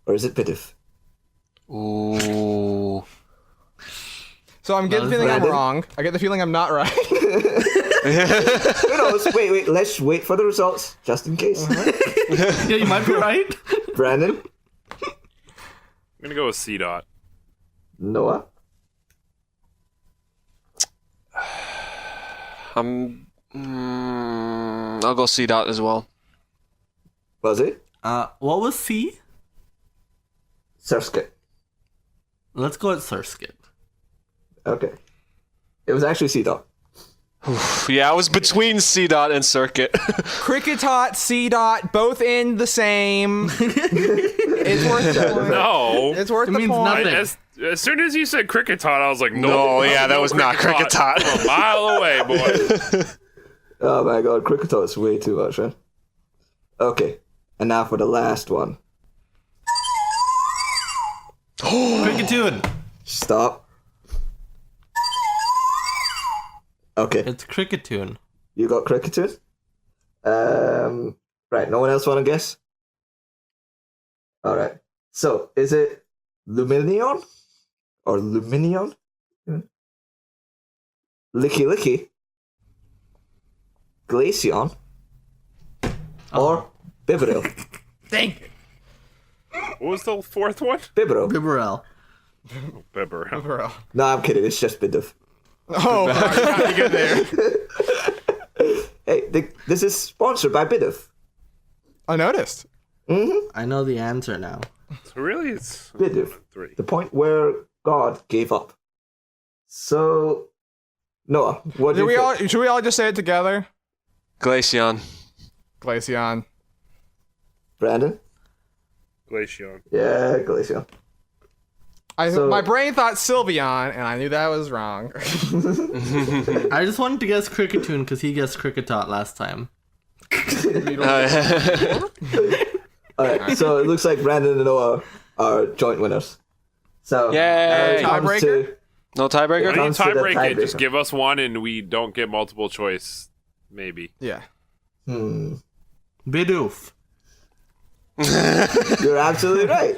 Or is it Bidoof? Ooh. So I'm getting the feeling I'm Brandon? wrong. I get the feeling I'm not right. Who knows? Wait. Let's wait for the results, just in case. Yeah, you might be right. Brandon? I'm gonna go with C dot. Noah? I'll go C dot as well. Buzzy? What was C? Surskit. Let's go at Surskit. Okay. It was actually C dot. Yeah, I was between C dot and circuit. Cricketot, C dot, both in the same. It's worth the point. No. It's worth It the means point. nothing. As soon as you said Cricketot, I was like, No, yeah, that was not Cricketot. From a mile away, boy. Oh my god, Cricketot is way too much, man. Okay. And now for the last one. Cricketune. Stop. Okay. It's Cricketune. You got Cricketune? Right, no one else want to guess? Alright. So, is it Luminion? Or Luminion? Licky Licky? Glaceon? Or Bibarel? Dang it. What was the fourth one? Bibarel. Bibarel. Pepper. Bro. No, I'm kidding, it's just Bidoof. Oh, got to get there. Hey, this is sponsored by Bidoof. I noticed. I know the answer now. So really, it's Bidoof. 3. The point where God gave up. So, Noah, what do you think? Should we all just say it together? Glaceon. Glaceon. Brandon? Glaceon. Yeah, Glaceon. So- My brain thought Sylveon, and I knew that was wrong. I just wanted to guess Cricketune because he guessed Cricketot last time. Alright, so it looks like Brandon and Noah are joint winners. So, Yay! it comes Tiebreaker? to- No Why tiebreaker? don't you comes to the tiebreak it? tiebreaker. Just give us one and we don't get multiple choice. Maybe. Yeah. Bidoof. You're absolutely right.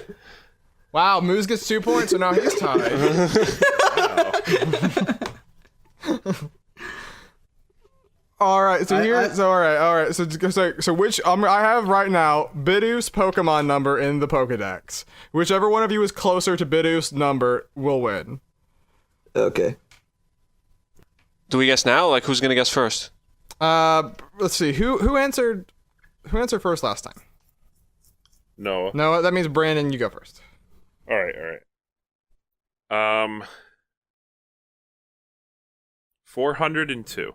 Wow, Moose gets 2 points, so now he's tied. All right, so all right. So which I have right now Bidoof's Pokemon number in the Pokedex. Whichever one of you is closer to Bidoof's number will win. Okay. Do we guess now? Like, who's gonna guess first? Let's see who answered first last time. No. No, that means Brandon, you go first. All right. 402.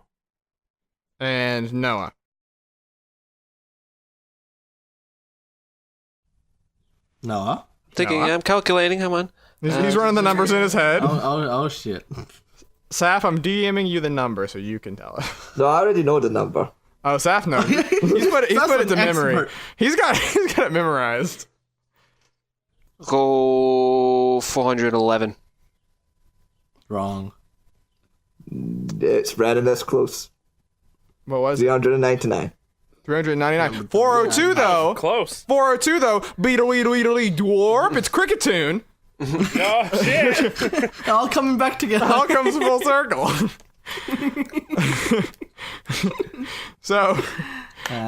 And Noah. Noah. Thinking, Noah? I'm calculating. Come on. He's running the numbers in his head. Oh shit. Saf, I'm DMing you the number so you can tell it. No, I already know the number. Oh, Saf knows. He's put it to memory. Expert. He's got it memorized. Go 411. Wrong. It's Brandon that's close. What was it? 399. 399. 402 though. Close. 402 though. Beetle dwarf. It's Cricketoon. Oh shit! All coming back together. All comes full circle. So,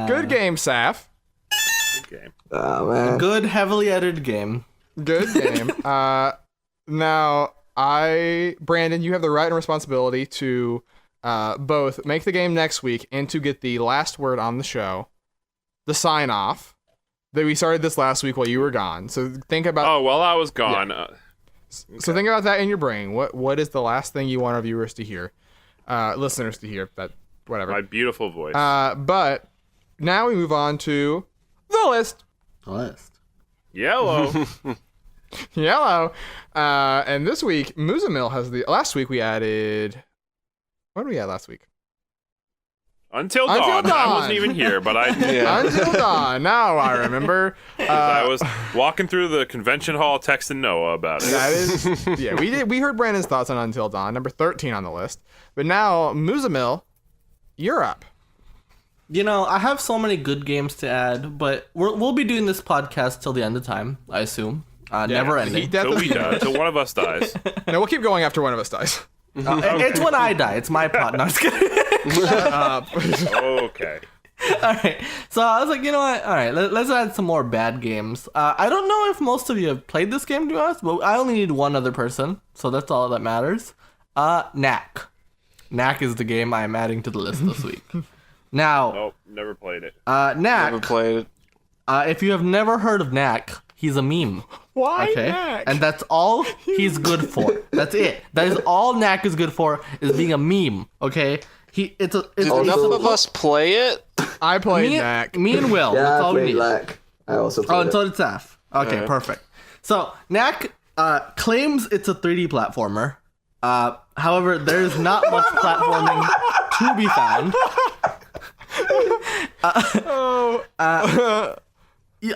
good game, Saf. Okay. Oh man. Good, heavily edited game. Good game. Now, Brandon, you have the right and responsibility to both make the game next week and to get the last word on the show, the sign off. That we started this last week while you were gone. So think about. Oh, while I was gone. So think about that in your brain. What is the last thing you want our viewers to hear, listeners to hear? That whatever. My beautiful voice. But now we move on to the list. Yellow. Yellow. And this week, Muzamil has the. Last week we added. What did we add last week? Until dawn. I wasn't even here, but I did. Yeah. Until dawn. Now I remember. I was walking through the convention hall texting Noah about it. That is, yeah, we did. We heard Brandon's thoughts on Until Dawn, number 13 on the list. But now, Muzamil, you're up. You know, I have so many good games to add, but we'll be doing this podcast till the end of time, I assume. Never ending. Till we die. Till one of us dies. No, we'll keep going after one of us dies. It's when I die. It's my pod. No, I'm just kidding. Okay. All right. So I was like, you know what? All right, let's add some more bad games. I don't know if most of you have played this game, to be honest, but I only need one other person, so that's all that matters. Knack. Knack is the game I am adding to the list this week. Now, Nope, never played it. Knack. Never played it. If you have never heard of Knack, he's a meme. Why Okay, Knack? and that's all he's good for. That's it. That is all Knack is good for, is being a meme. Okay, it's Did Also- enough of us play it? I played me, Knack. me and Will. Yeah, that's I all we played need. Lack. I also Oh, played and it. so did Saf. Okay, Yeah. perfect. So Knack claims it's a 3D platformer. However, there is not much platforming to be found.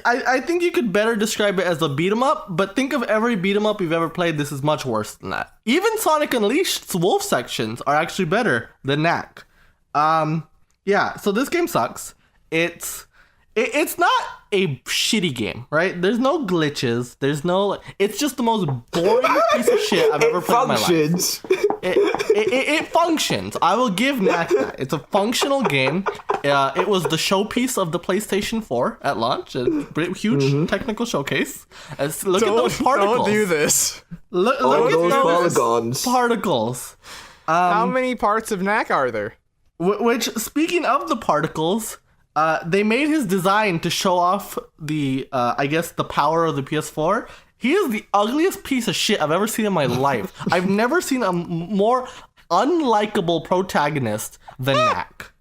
I think you could better describe it as a beat 'em up, but think of every beat 'em up you've ever played. This is much worse than that. Even Sonic Unleashed's wolf sections are actually better than Knack. Yeah. So this game sucks. It's not a shitty game, right? There's no glitches. There's no. It's just the most boring piece of shit I've ever played in my life. Functions. It functions. I will give Knack that. It's a functional game. It was the showpiece of the PlayStation 4 at launch. A huge technical showcase. Look at those particles. Don't do this. Look All at those those polygons. particles. How many parts of Knack are there? Which, speaking of the particles, they made his design to show off the, I guess, the power of the PS4. He is the ugliest piece of shit I've ever seen in my life. I've never seen a more unlikable protagonist than Knack.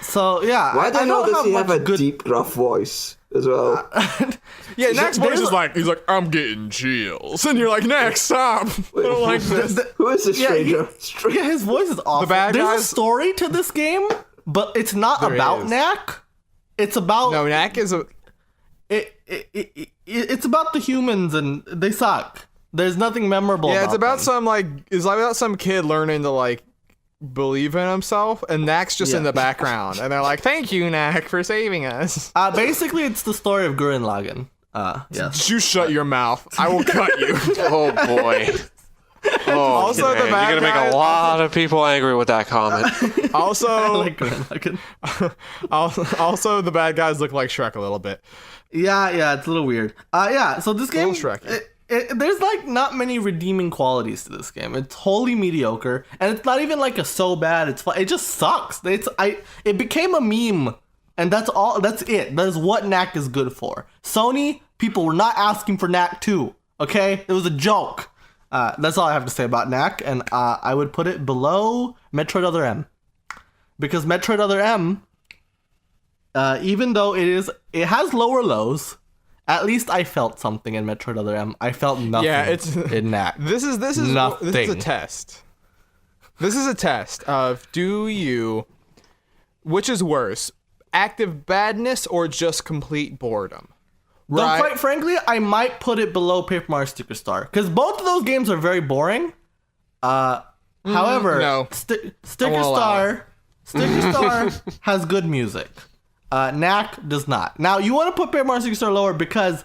So yeah, Why do I I know don't does he have a good. deep, gruff voice as well? Yeah, Knack's voice there's is a- like, he's like, I'm getting chills. And you're like, Knack, stop. I don't like this. Who is this Yeah, stranger? Yeah, his voice is awful. bad There's guys- a story to this game, but it's not There about is. Knack. It's about No, Knack is a... it's about the humans and they suck. There's nothing memorable. Yeah, it's about them. it's like about some kid learning to like believe in himself, and Knack's just in Yeah. the background, and they're like, "Thank you, Knack, for saving us." Basically, it's the story of Gurren Lagann. Yes. You shut your mouth. I will cut you. Oh boy. Oh, Also, the man. bad You're gonna guy- make a lot of people angry with that comment. I Also, like Gurren Lagann. also, the bad guys look like Shrek a little bit. Yeah, it's a little weird. Yeah, so this game, Little Shrek. there's like not many redeeming qualities to this game. It's wholly mediocre, and it's not even like a so bad it's fun. It just sucks. It became a meme, and that's all. That's it. That is what Knack is good for. Sony people were not asking for Knack 2. Okay, it was a joke. That's all I have to say about Knack, and I would put it below Metroid Other M, because Metroid Other M, even though it has lower lows, at least I felt something in Metroid Other M. I felt nothing. Yeah, it's- in Knack. This is a Nothing. test. This is a test of, do you which is worse, active badness or just complete boredom? Though, Right. quite frankly, I might put it below Paper Mario Sticker Star because both of those games are very boring. However, no. Sticker won't allow Star has good music. Knack does not. Now, you want to put Paper Mario Sticker Star lower because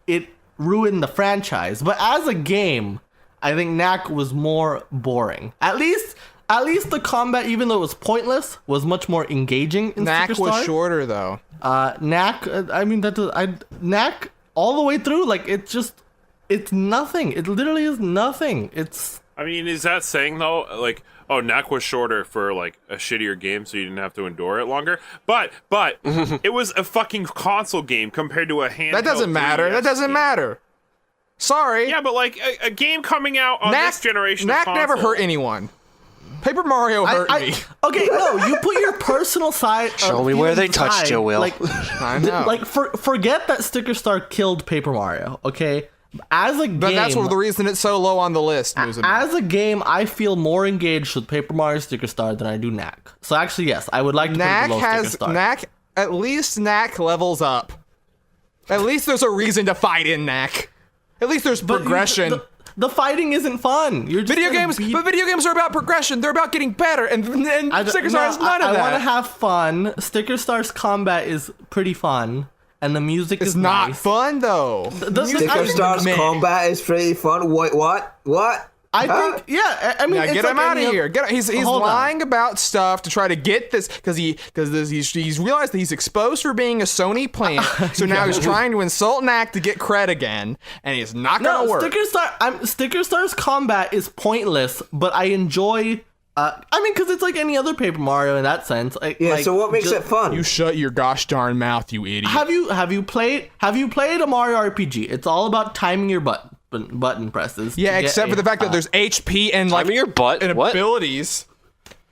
it ruined the franchise, but as a game, I think Knack was more boring. At least the combat, even though it was pointless, was much more engaging in Knack Sticker Star. was shorter though. Knack, Knack all the way through, like it's nothing. It literally is nothing. I mean, is that saying though, like, oh, Knack was shorter for like a shittier game, so you didn't have to endure it longer? But it was a fucking console game compared to a handheld. That doesn't matter. 3DS That doesn't game. matter. Sorry. Yeah, but like a game coming out on this generation Knack of never console. hurt anyone. Paper Mario hurt me. Okay, no, you put your personal side. Show me where they touched you, Will. Like, I know. forget that Sticker Star killed Paper Mario. Okay, as a game, But that's the reason it's so low on the list. as a game, I feel more engaged with Paper Mario Sticker Star than I do Knack. So actually, yes, I would like to Knack put it below Sticker has Star. Knack. At least Knack levels up. At least there's a reason to fight in Knack. At least there's But progression. the fighting isn't fun. You're just Video gonna games, beat- but video games are about progression. They're about getting better, and Sticker Star has none of I that. want to have fun. Sticker Star's combat is pretty fun, and the music It's is not nice. fun though. Sticker Star's Man. combat is pretty fun. Wait, what? I Huh? think, yeah. I mean, Yeah, it's get like him out any of oth- here. He's Hold on. lying about stuff to try to get this because he's realized that he's exposed for being a Sony plant. So now he's trying to insult Knack to get cred again, and it's not gonna No, work. Sticker Star's combat is pointless, but I enjoy. I mean, because it's like any other Paper Mario in that sense. Yeah, Like, so what makes just- it fun? You shut your gosh darn mouth, you idiot. Have you played a Mario RPG? It's all about timing your button presses. Yeah, to get except for the fact that there's HP and like Timing your butt? and What? abilities.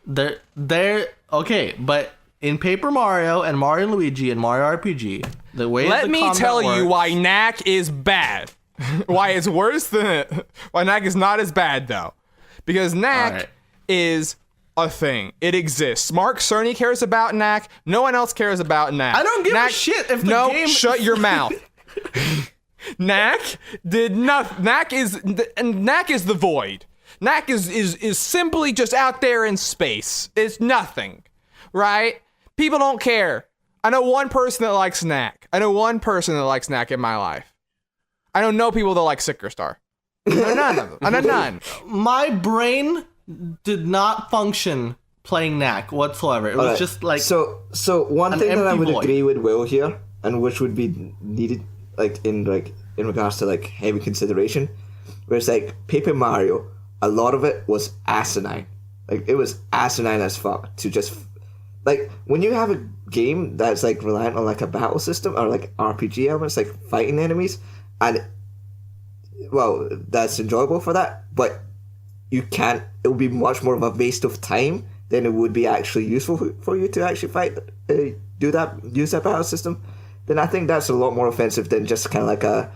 they're okay, but in Paper Mario and Mario and Luigi and Mario RPG, the way Let the me combat tell you works- why Knack is bad. Why it's worse than why Knack is not as bad though. Because Knack Alright. is a thing. It exists. Mark Cerny cares about Knack. No one else cares about Knack. I don't give a Knack, shit if the no, game- shut your mouth. Knack did nothing. Knack is the void. Knack is simply just out there in space. It's nothing, right? People don't care. I know one person that likes Knack. I know one person that likes Knack in my life. I know no people that like Sticker Star. I know none of them. I know none. My brain did not function playing Knack whatsoever. It was Alright, just like so one an thing that I empty would void. agree with Will here, and which would be needed in regards to like heavy consideration, whereas like Paper Mario, a lot of it was asinine. Like it was asinine as fuck to just like when you have a game that's like reliant on like a battle system or like RPG elements like fighting enemies, and well that's enjoyable for that, but you can't. It would be much more of a waste of time than it would be actually useful for you to actually fight, use that battle system. Then I think that's a lot more offensive than just kind of like a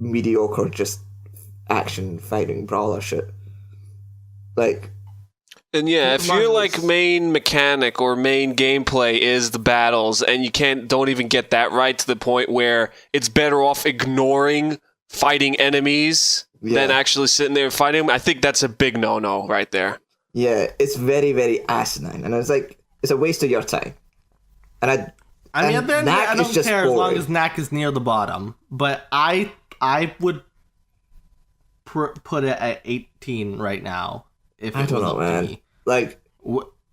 mediocre just action fighting brawler shit. Like, And yeah, if your like main mechanic or main gameplay is the battles, and you don't even get that right to the point where it's better off ignoring fighting enemies than Yeah. actually sitting there fighting them, I think that's a big no-no right there. yeah, it's very, very asinine, and it's like it's a waste of your time. And I mean, and at the end of the day, Knack I is don't just care as long boring. as Knack is near the bottom. But I would put it at 18 right now if I it don't was know, up to man. me. Like,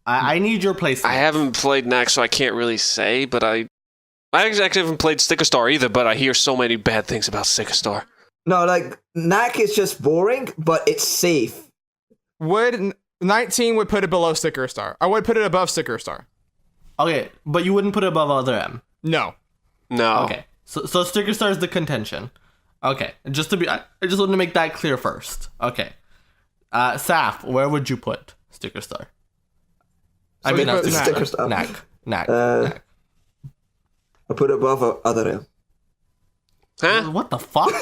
I need your place. I haven't played Knack, so I can't really say, but I actually haven't played Sticker Star either, but I hear so many bad things about Sticker Star. no, like Knack is just boring, but it's safe. Would 19 would put it below Sticker Star. I would put it above Sticker Star. Okay, but you wouldn't put it above other M. No. No. Okay, so Sticker Star is the contention. Okay, I just wanted to make that clear first. Okay, Saf, where would you put Sticker Star? So you put Knack. Sticker Star. Knack. Knack. I put it above other M. Huh? What the fuck?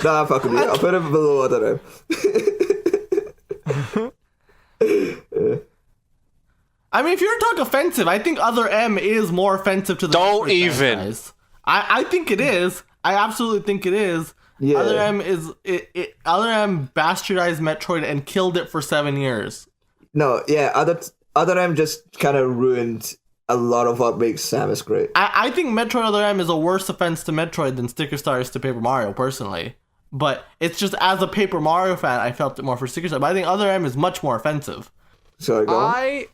Nah, fuck with you. I'll put it below other M. I mean, if you're talking offensive, I think Other M is more offensive to the Don't Metroid even. franchise. I think it is. I absolutely think it is. Yeah. Other M is Other M bastardized Metroid and killed it for 7 years. No, yeah, Other M just kind of ruined a lot of what makes Samus great. I think Metroid Other M is a worse offense to Metroid than Sticker Star is to Paper Mario, personally. But it's just, as a Paper Mario fan, I felt it more for Sticker Star. But I think Other M is much more offensive. Sorry, go on.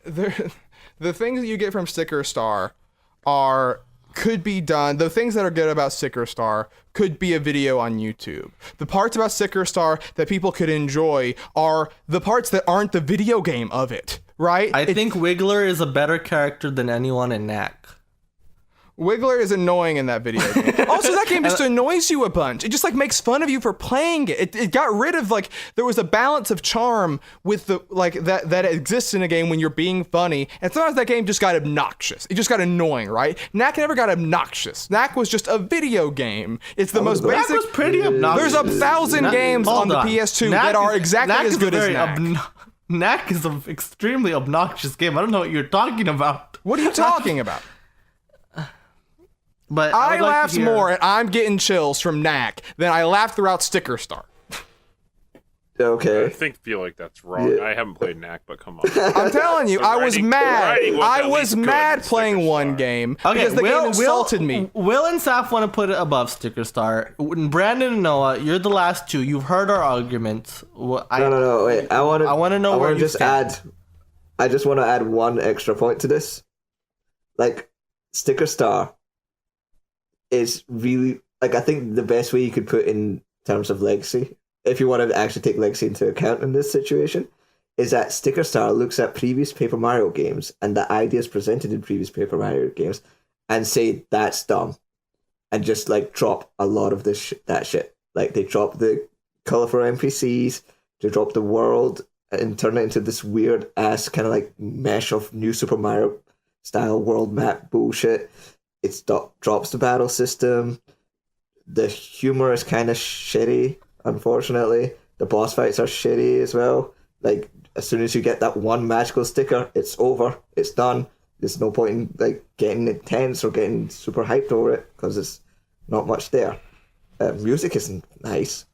The things that you get from Sticker Star could be done. The things that are good about Sticker Star could be a video on YouTube. The parts about Sticker Star that people could enjoy are the parts that aren't the video game of it, right? I think Wiggler is a better character than anyone in Knack. Wiggler is annoying in that video game. Also, that game just annoys you a bunch. It just like makes fun of you for playing it. It got rid of like there was a balance of charm with the like that exists in a game when you're being funny. And sometimes that game just got obnoxious. It just got annoying, right? Knack never got obnoxious. Knack was just a video game. It's the most Knack basic. was pretty obnoxious. There's 1,000 games on the PS2 that are exactly as good as Knack. Knack is an extremely obnoxious game. I don't know what you're talking about. What are you talking about? But I would like to laughed hear- more at I'm Getting Chills from Knack than I laughed throughout Sticker Star. I Okay. feel like that's wrong. Yeah. I haven't played Knack, but come on. I'm telling you, The I was writing- mad. the writing was I at was least good mad in playing Sticker one Star. game Okay, because the game insulted me. Will and Saf want to put it above Sticker Star. Brandon and Noah, you're the last two. You've heard our arguments. No. Wait, I want I wanna know where you just stand. I just want to add one extra point to this. Like, Sticker Star is really, like, I think the best way you could put in terms of legacy, if you want to actually take legacy into account in this situation, is that Sticker Star looks at previous Paper Mario games and the ideas presented in previous Paper Mario games and say that's dumb, and just like drop a lot of that shit. Like, they drop the colorful NPCs, they drop the world and turn it into this weird ass kind of like mesh of new Super Mario style world map bullshit. It drops the battle system. The humor is kind of shitty, unfortunately. The boss fights are shitty as well. Like, as soon as you get that one magical sticker, it's over. It's done. There's no point in like getting intense or getting super hyped over it because there's not much there. Music isn't nice.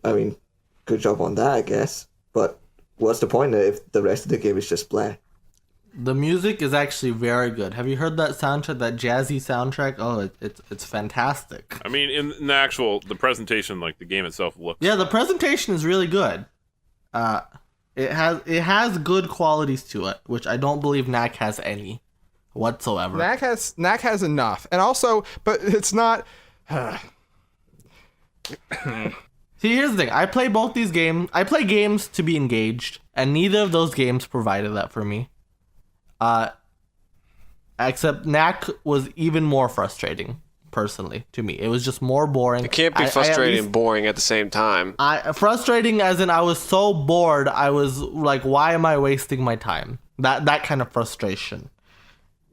I mean, good job on that, I guess. But what's the point if the rest of the game is just blah? The music is actually very good. Have you heard that soundtrack, that jazzy soundtrack? Oh, it's fantastic. I mean, in the presentation, like the game itself looks. Yeah, the presentation is really good. It has good qualities to it, which I don't believe Knack has any whatsoever. Knack has enough, and also, but it's not. See, here's the thing. I play both these games. I play games to be engaged, and neither of those games provided that for me. Except Knack was even more frustrating, personally, to me. It was just more boring. It can't be frustrating and boring at the same time. Frustrating as in I was so bored, I was like, why am I wasting my time? That kind of frustration.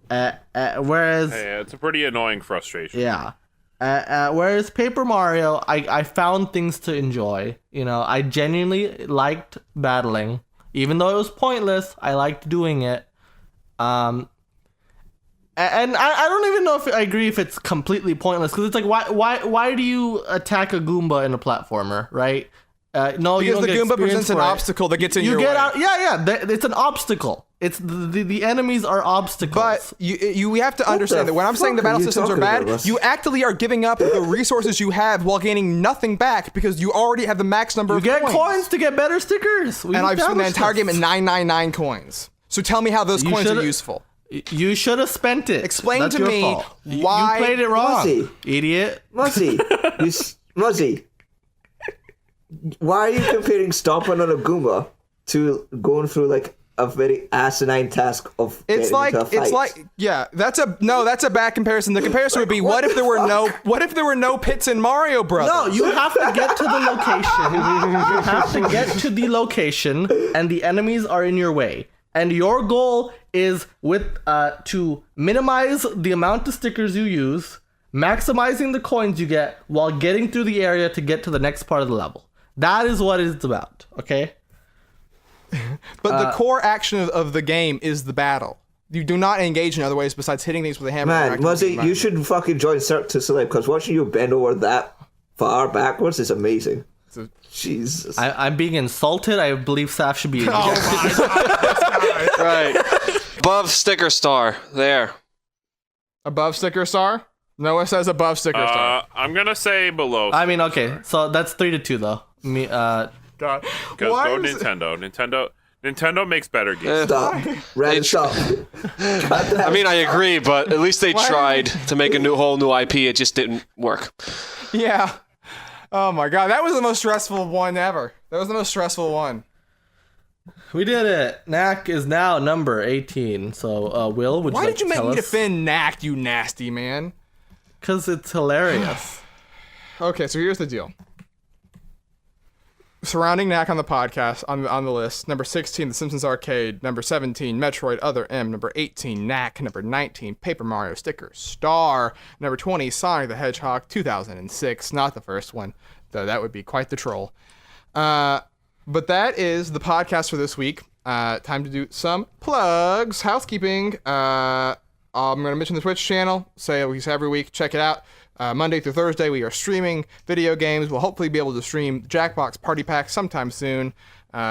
Whereas... Yeah, it's a pretty annoying frustration. Yeah. Whereas Paper Mario, I found things to enjoy. You know, I genuinely liked battling. Even though it was pointless, I liked doing it. And I don't even know if I agree if it's completely pointless, because it's like, why do you attack a Goomba in a platformer, right? No, you Because don't the get Goomba experience presents an for it. obstacle that gets in You your get way. out, it's an obstacle. It's the enemies are obstacles. But we have to understand the that when I'm saying the fuck are battle you systems are talking bad, about, Russ? you actively are giving up the resources you have while gaining nothing back because you already have the max number you of get coins. coins to get better stickers. And I've spent the entire game at 999 coins. So tell me how those You coins are should've- useful. You should have spent it. Explain That's to your me fault. why- You played it wrong, Muzzy. idiot. Muzzy, Muzzy, why are you comparing stomping on a Goomba to going through like a very asinine task of It's getting like into a fight? yeah, that's a bad comparison. The comparison would be what if there were no pits in Mario Brothers? No, you have to get to the location. You have to get to the location, and the enemies are in your way. And your goal is to minimize the amount of stickers you use, maximizing the coins you get while getting through the area to get to the next part of the level. That is what it's about, okay? But the core action of the game is the battle. You do not engage in other ways besides hitting things with a hammer. Man, Muzzy, you should fucking join Cirque du Soleil, because watching you bend over that far backwards is amazing. Jesus. I'm being insulted. I believe Saf should be ejected. Oh my god. Right. Above sticker star. There. Above sticker star? Noah says above sticker star. I'm gonna say below. I mean, okay, so that's 3-2 though. Me, God. Go Nintendo. Nintendo makes better games. Stop. Red, stop. I mean, I agree, but at least they tried to make a whole new IP. It just didn't work. Yeah. Oh my god, that was the most stressful one ever. That was the most stressful one. We did it. Knack is now number 18. So, Will, would you Why like did you to make tell me us? defend Knack, you nasty man? Because it's hilarious. Okay, so here's the deal. Surrounding Knack on the podcast, on the list, number 16, The Simpsons Arcade, number 17, Metroid Other M, number 18, Knack, number 19, Paper Mario Sticker Star, number 20, Sonic the Hedgehog 2006, not the first one, though that would be quite the troll. But that is the podcast for this week. Time to do some plugs, housekeeping. I'm going to mention the Twitch channel, say at least every week, check it out. Monday through Thursday, we are streaming video games. We'll hopefully be able to stream Jackbox Party Pack sometime soon,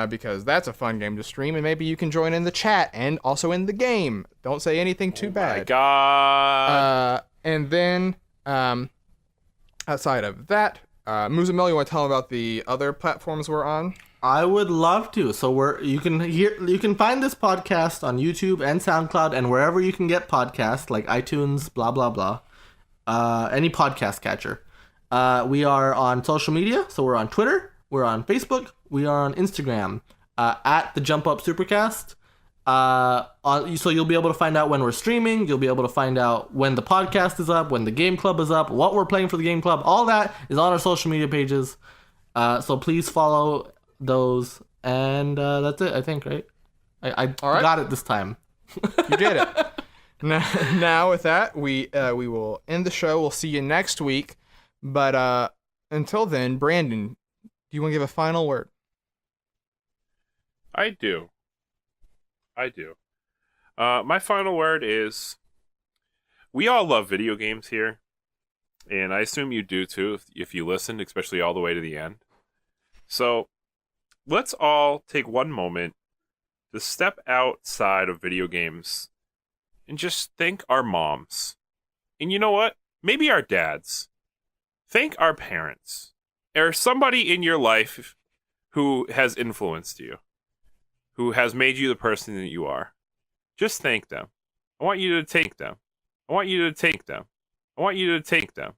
because that's a fun game to stream, and maybe you can join in the chat and also in the game. Don't say anything too bad. My God. And then, outside of that, Muzamil, you want to tell them about the other platforms we're on? I would love to. So you can find this podcast on YouTube and SoundCloud and wherever you can get podcasts like iTunes, blah blah blah. Any podcast catcher. We are on social media, so we're on Twitter, we're on Facebook, we are on Instagram, at the Jump Up Supercast. So you'll be able to find out when we're streaming, you'll be able to find out when the podcast is up, when the game club is up, what we're playing for the game club, all that is on our social media pages. So please follow those, and that's it, I think, right? I got it this time. You did it. Now with that, we will end the show. We'll see you next week. But until then, Brandon, do you want to give a final word? I do. My final word is, we all love video games here, and I assume you do too if you listened, especially all the way to the end. So let's all take one moment to step outside of video games and just thank our moms. And you know what? Maybe our dads. Thank our parents. Or somebody in your life who has influenced you, who has made you the person that you are. Just thank them. I want you to take them. I want you to take them. I want you to take them.